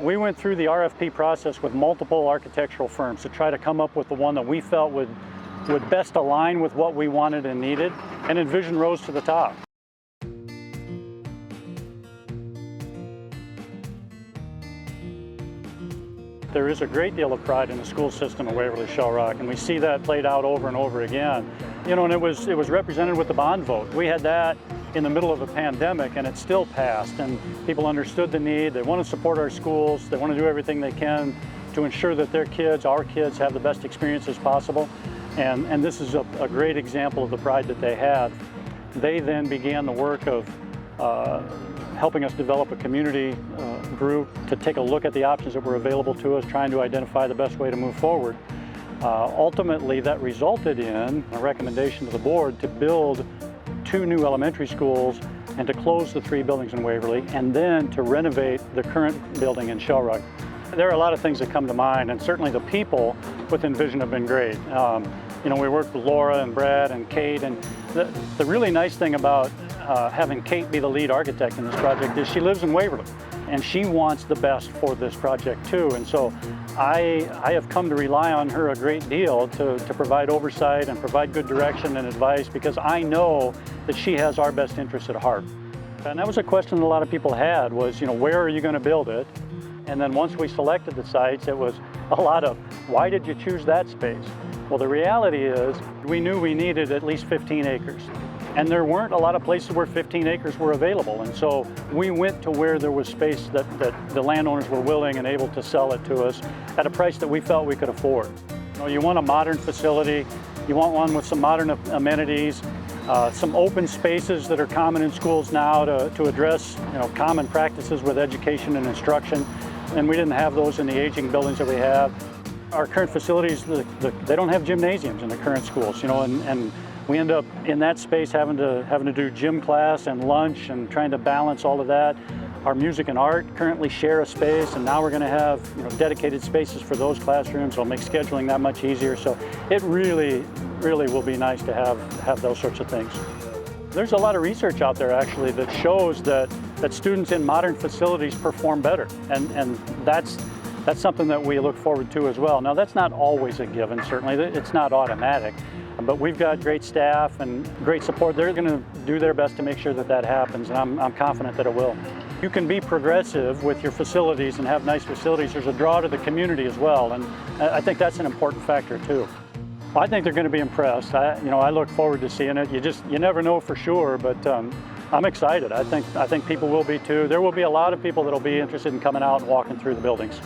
We went through the RFP process with multiple architectural firms to try to come up with the one that we felt would best align with what we wanted and needed, and INVISION rose to the top. There is a great deal of pride in the school system of Waverly-Shell Rock, and we see that played out over and over again. You know, and it was represented with the bond vote. We had that in the middle of a pandemic, and it still passed, and people understood the need. They want to support our schools. They want to do everything they can to ensure that their kids, our kids, have the best experiences possible. And this is a great example of the pride that they had. They then began the work of helping us develop a community group to take a look at the options that were available to us, trying to identify the best way to move forward. Ultimately, that resulted in a recommendation to the board to build 2 new elementary schools and to close the 3 buildings in Waverly, and then to renovate the current building in Shell Rock. There are a lot of things that come to mind, and certainly the people with INVISION have been great. You know, we worked with Laura and Brad and Kate, and the really nice thing about having Kate be the lead architect in this project is she lives in Waverly, and she wants the best for this project too. And so I have come to rely on her a great deal to provide oversight and provide good direction and advice, because I know that she has our best interests at heart. And that was a question that a lot of people had was, you know, where are you going to build it? And then once we selected the sites, it was a lot of, why did you choose that space? Well, the reality is we knew we needed at least 15 acres. And there weren't a lot of places where 15 acres were available. And so we went to where there was space that the landowners were willing and able to sell it to us at a price that we felt we could afford. You know, you want a modern facility, you want one with some modern amenities, some open spaces that are common in schools now to address, you know, common practices with education and instruction. And we didn't have those in the aging buildings that we have. Our current facilities, they don't have gymnasiums in the current schools, you know, and we end up in that space having to do gym class and lunch and trying to balance all of that. Our music and art currently share a space, and now we're going to have, you know, dedicated spaces for those classrooms. It'll make scheduling that much easier. So it really will be nice to have those sorts of things. There's a lot of research out there actually that shows that students in modern facilities perform better, and that's something that we look forward to as well. Now, that's not always a given, certainly. It's not automatic, but we've got great staff and great support. They're going to do their best to make sure that that happens, and I'm confident that it will. You can be progressive with your facilities and have nice facilities. There's a draw to the community as well, and I think that's an important factor too. I think they're going to be impressed. I look forward to seeing it. You never know for sure, but I'm excited. I think people will be too. There will be a lot of people that will be interested in coming out and walking through the buildings.